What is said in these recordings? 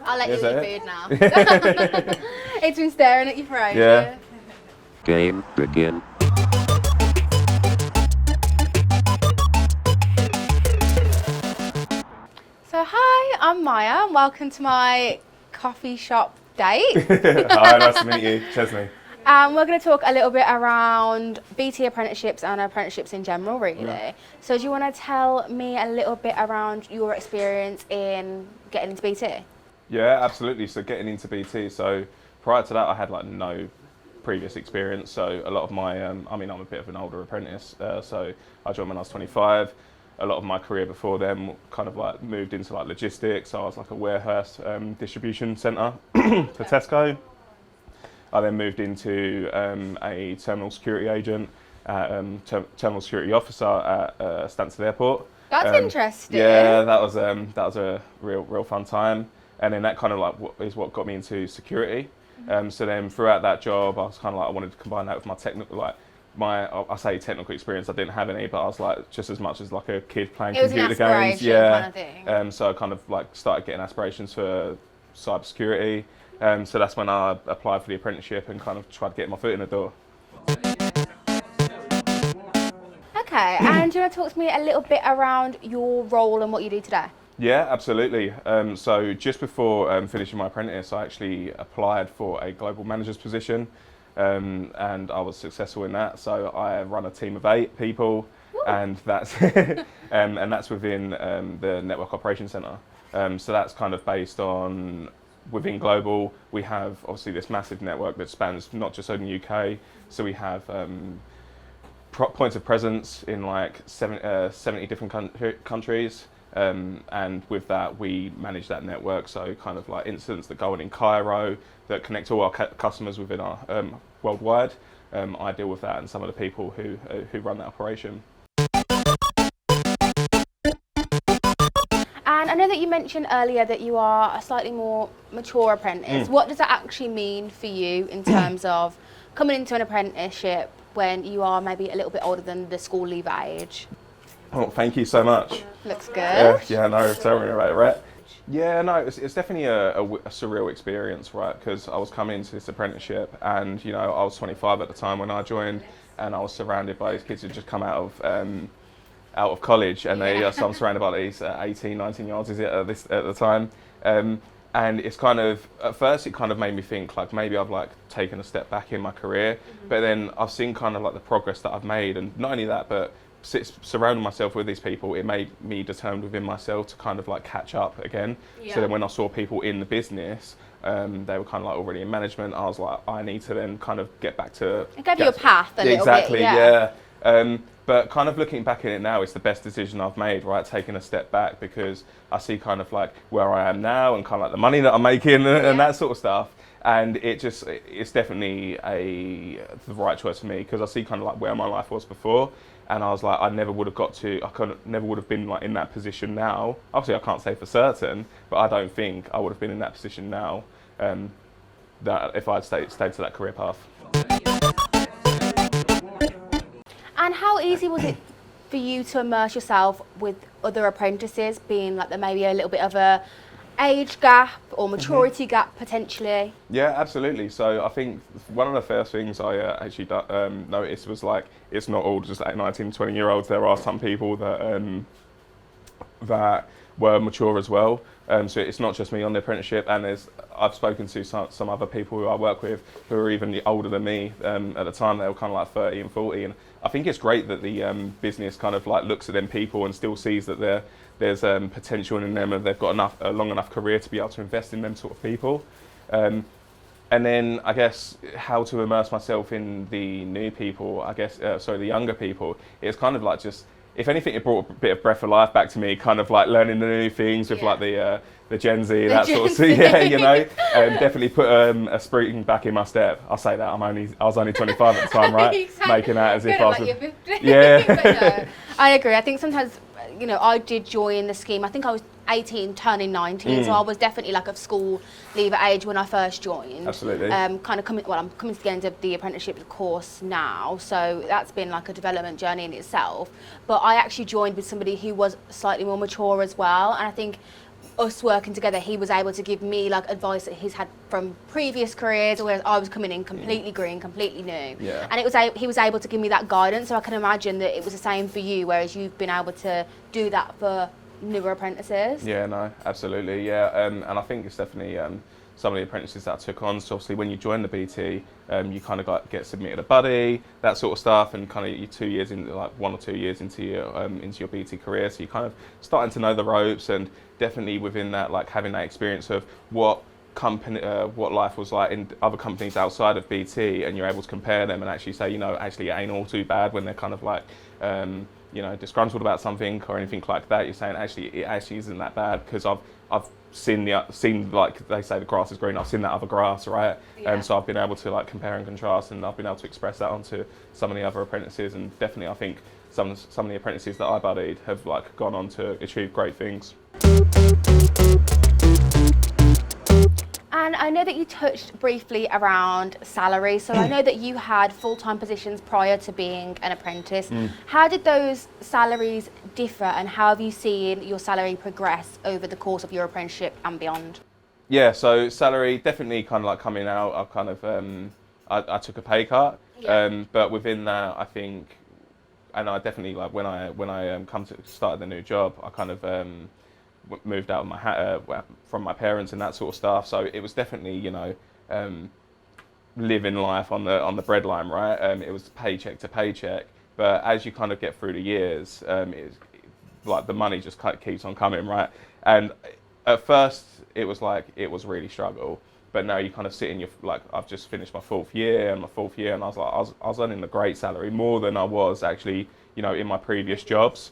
I'll let Is you that eat it? food now. It's been staring at you for ages. Yeah. Game begin. So hi, I'm Maya and welcome to my coffee shop date. Hi, nice to meet you, Chezney. We're going to talk a little bit around BT apprenticeships and apprenticeships in general, really. Yeah. So do you want to tell me a little bit around your experience in getting into BT? Yeah, absolutely. So getting into BT. So prior to that, I had like no previous experience. So a lot of my, I'm a bit of an older apprentice. So I joined when I was 25. A lot of my career before then kind of like moved into like logistics. So I was like a warehouse distribution centre for Tesco. I then moved into a terminal security agent, terminal security officer at Stansted Airport. That's interesting. Yeah, that was a real fun time, and then that kind of like is what got me into security. So then throughout that job, I was kind of like I wanted to combine that with my technical, like I say technical experience. I didn't have any, but I was like just as much as like a kid playing It was computer an games. aspiration Yeah. kind of thing. So I kind of like started getting aspirations for cybersecurity. So that's when I applied for the apprenticeship and kind of tried to get my foot in the door. Okay, and do you want to talk to me a little bit around your role and what you do today? Yeah, absolutely. So just before finishing my apprentice, I actually applied for a global manager's position, and I was successful in that. So I run a team of 8 people, and that's and that's within the Network Operations Centre. So that's kind of based on within global. We have obviously this massive network that spans not just in the UK. So we have points of presence in like 70 different countries. And with that, we manage that network. So kind of like incidents that go on in Cairo that connect all our customers within our worldwide. I deal with that and some of the people who run that operation. And I know that you mentioned earlier that you are a slightly more mature apprentice. What does that actually mean for you in terms of coming into an apprenticeship when you are maybe a little bit older than the school leaver age? Oh, thank you so much. Looks good. Yeah, no, tell me about it, right? Yeah, no, it's definitely a surreal experience, right? Because I was coming into this apprenticeship and, you know, I was 25 at the time when I joined and I was surrounded by these kids who'd just come out of college and so I'm surrounded by these 18, 19-year-olds at the time. And it's kind of, at first it kind of made me think like maybe I've like taken a step back in my career, but then I've seen kind of like the progress that I've made, and not only that, but surrounding myself with these people, it made me determined within myself to kind of like catch up again. So then when I saw people in the business, they were kind of like already in management, I was like, I need to then kind of get back to... It gave you a path a little exactly, bit, yeah. But kind of looking back at it now, it's the best decision I've made, right? Taking a step back, because I see kind of like where I am now and kind of like the money that I'm making and that sort of stuff. And it's definitely the right choice for me, because I see kind of like where my life was before. And I was like, I never would have been like in that position now. Obviously I can't say for certain, but I don't think I would have been in that position now that if I'd stayed to that career path. And how easy was it for you to immerse yourself with other apprentices, being like there maybe a little bit of a age gap or maturity gap potentially? Yeah, absolutely. So I think one of the first things I actually noticed was like, it's not all just like 19, 20-year-olds. There are some people that were mature as well. So it's not just me on the apprenticeship, and I've spoken to some other people who I work with who are even older than me. At the time they were kind of like 30 and 40, and I think it's great that the business kind of like looks at them people and still sees that there's potential in them, and they've got a long enough career to be able to invest in them sort of people. And then I guess how to immerse myself in the new people, the younger people, it's kind of like just, if anything, it brought a bit of breath of life back to me, kind of like learning the new things with like the Gen Z, that sort of thing. Yeah, you know, definitely put a spring back in my step. I'll say that I was only 25 at the time, right? Exactly. Making out as if I was. Like you're 50. Yeah. But no, I agree. I think sometimes, you know, I did join the scheme. I think I was 18, turning 19, so I was definitely like of school leaver age when I first joined. Absolutely. I'm coming to the end of the apprenticeship course now, so that's been like a development journey in itself. But I actually joined with somebody who was slightly more mature as well, and I think us working together, he was able to give me like advice that he's had from previous careers, whereas I was coming in completely green, completely new. Yeah. And he was able to give me that guidance. So I can imagine that it was the same for you, whereas you've been able to do that for newer apprentices. Yeah, no, absolutely, yeah. And I think it's definitely some of the apprentices that I took on. So obviously when you join the BT, you kind of get submitted a buddy, that sort of stuff, and kind of you're 2 years in, like 1 or 2 years into your BT career. So you're kind of starting to know the ropes, and definitely within that, like having that experience of what life was like in other companies outside of BT, and you're able to compare them and actually say, you know, actually it ain't all too bad when they're kind of like, you know, disgruntled about something or anything like that. You're saying actually it actually isn't that bad because I've seen like they say the grass is green. I've seen that other grass, right? Yeah. So I've been able to like compare and contrast, and I've been able to express that onto some of the other apprentices, and definitely I think some of the apprentices that I buddied have like gone on to achieve great things. And I know that you touched briefly around salary. So I know that you had full-time positions prior to being an apprentice. How did those salaries differ, and how have you seen your salary progress over the course of your apprenticeship and beyond? Yeah, so salary definitely kind of like coming out. I kind of I took a pay cut, Yeah. but within that, I think, and I definitely like when I come to start the new job, I kind of moved out of from my parents and that sort of stuff. So it was definitely, you know, living life on the breadline, right? It was paycheck to paycheck. But as you kind of get through the years, like the money just kind of keeps on coming, right? And at first it was really struggle. But now you kind of sit in your, like, I've just finished my fourth year, and I was like, I was earning a great salary, more than I was actually, you know, in my previous jobs.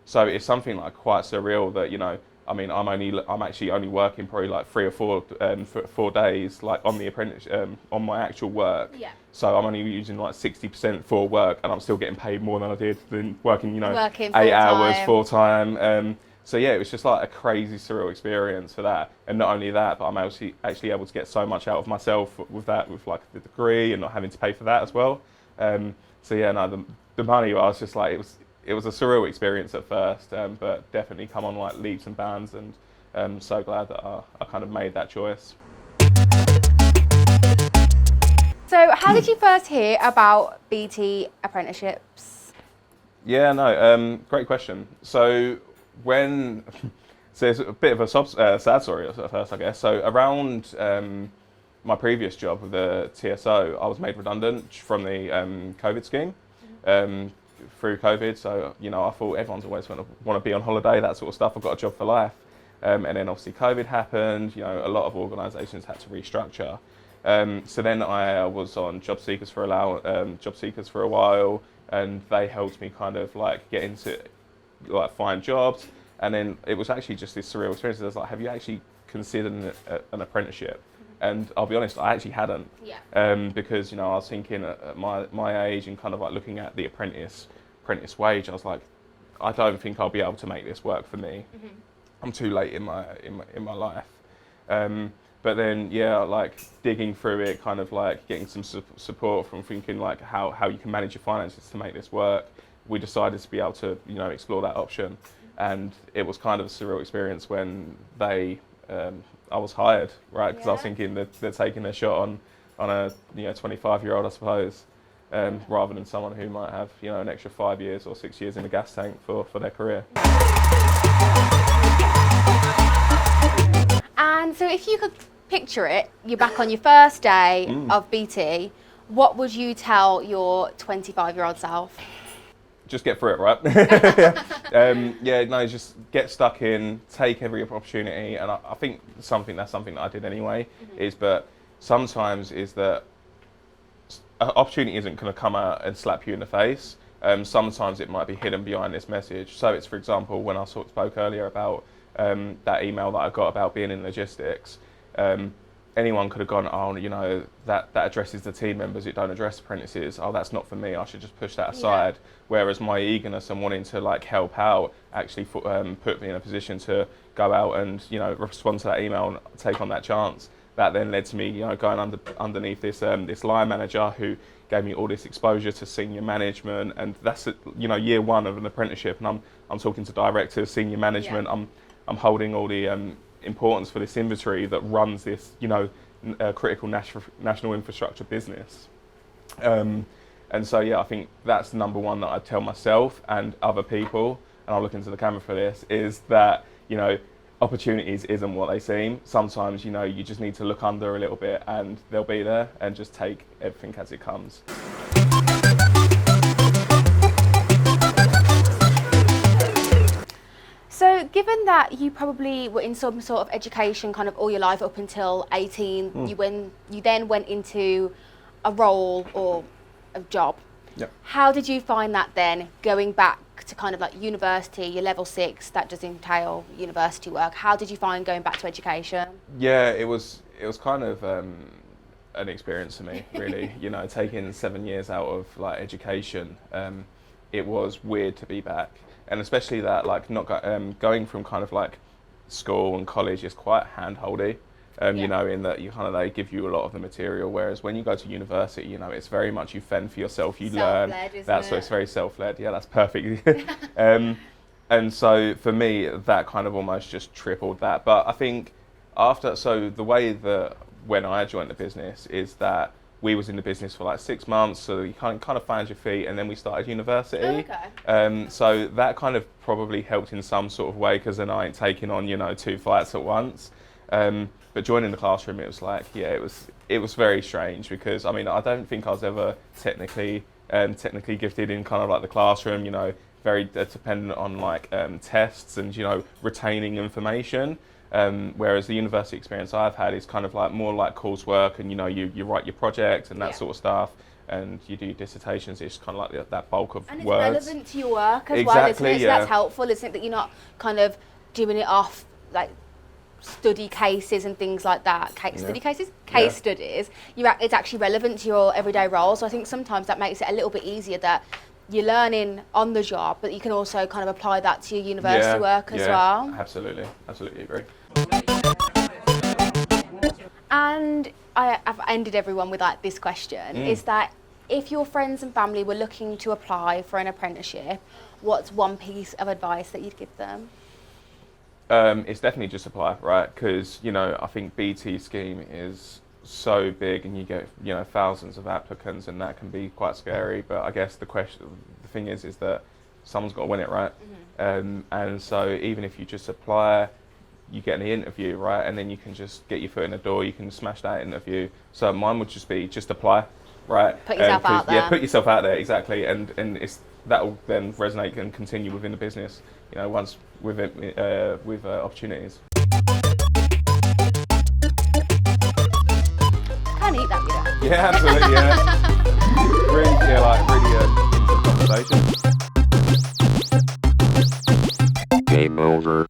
So it's something like quite surreal that, you know, I mean, I'm actually only working probably like 3 or 4 days, like on the apprentice, on my actual work. Yeah. So I'm only using like 60% for work, and I'm still getting paid more than I did than working, you know, Working 8 hours full-time. full time. So yeah, it was just like a crazy surreal experience for that. And not only that, but I'm actually able to get so much out of myself with that, with like the degree and not having to pay for that as well. So yeah, no, the money, I was just like, it was a surreal experience at first, but definitely come on like leaps and bounds, and I'm so glad that I kind of made that choice. So how did you first hear about BT apprenticeships? Yeah, no, great question. So so it's a bit of a sad story at first, I guess. So around my previous job with the TSO, I was made redundant from the COVID scheme through COVID. So, you know, I thought everyone's always want to be on holiday, that sort of stuff. I've got a job for life. And then obviously COVID happened. You know, a lot of organisations had to restructure. So then I was on job seekers for a while, and they helped me kind of like get into, like, find jobs. And then it was actually just this surreal experience. I was like, have you actually considered an apprenticeship? And I'll be honest, I actually hadn't. Yeah. Because, you know, I was thinking at my age and kind of like looking at the apprentice wage, I was like, I don't think I'll be able to make this work for me. Mm-hmm. I'm too late in my life. But then, yeah, like digging through it, kind of like getting some support from thinking like how you can manage your finances to make this work. We decided to be able to, you know, explore that option. And it was kind of a surreal experience when I was hired, right? Because I was thinking that they're taking a shot on a, you know, 25-year-old, I suppose, rather than someone who might have, you know, an extra 5 years or 6 years in the gas tank for their career. And so if you could picture it, you're back on your first day of BT, what would you tell your 25-year-old self? Just get through it, right? Yeah, no, just get stuck in, take every opportunity, and I think that's something that I did anyway. But sometimes is that an opportunity isn't going to come out and slap you in the face. Sometimes it might be hidden behind this message. So it's, for example, when I spoke earlier about that email that I got about being in logistics. Anyone could have gone, oh, you know, that addresses the team members, it don't address apprentices. Oh, that's not for me, I should just push that aside. Yeah. Whereas my eagerness and wanting to like help out actually put me in a position to go out and, you know, respond to that email and take on that chance. That then led to me, you know, going underneath this line manager who gave me all this exposure to senior management, and that's, you know, year one of an apprenticeship, and I'm talking to directors, senior management. I'm holding all the importance for this inventory that runs this, critical national infrastructure business. And so, yeah, I think that's number one that I tell myself and other people, and I'll look into the camera for this, is that, opportunities isn't what they seem. Sometimes, you just need to look under a little bit and they'll be there, and just take everything as it comes. So given that you probably were in some sort of education kind of all your life up until 18, you then went into a role or a job. Yep. How did you find that then, going back to kind of like university, your level 6, that does entail university work. How did you find going back to education? Yeah, it was kind of an experience for me, really. Taking 7 years out of like education, it was weird to be back. And especially that, like, not going from kind of like school and college is quite hand-holdy, in that they give you a lot of the material. Whereas when you go to university, it's very much you fend for yourself, you learn. That's so it's very self-led. Yeah, that's perfect. And so for me, that kind of almost just tripled that. But I think the way that when I joined the business is that we was in the business for like 6 months, so you kind of found your feet, and then we started university. Okay. So that kind of probably helped in some sort of way, because then I ain't taking on 2 flights at once. But joining the classroom, it was like, it was very strange, because I don't think I was ever technically gifted in kind of like the classroom. Very dependent on like tests and retaining information. Whereas the university experience I've had is kind of like more like coursework, and you write your project and that sort of stuff, and you do your dissertations. It's kind of like that bulk of and it's words. relevant to your work as well, isn't it? So that's helpful, isn't it? That you're not kind of doing it off like study cases and things like that. Case studies. It's actually relevant to your everyday role. So I think sometimes that makes it a little bit easier, that you're learning on the job, but you can also kind of apply that to your university work as well. Absolutely agree. And I've ended everyone with like this question, is that if your friends and family were looking to apply for an apprenticeship, what's one piece of advice that you'd give them? It's definitely just apply, right? Because, I think BT scheme is so big, and you get, thousands of applicants, and that can be quite scary. But I guess the thing is that someone's got to win it, right? And so even if you just apply, you get an interview, right? And then you can just get your foot in the door, you can smash that interview. So mine would just be just apply, right? Put yourself out there. Yeah, put yourself out there, exactly. And that will then resonate and continue within the business, once with opportunities. Can't eat that, Yeah, absolutely, yeah. Really into the conversation. Game over.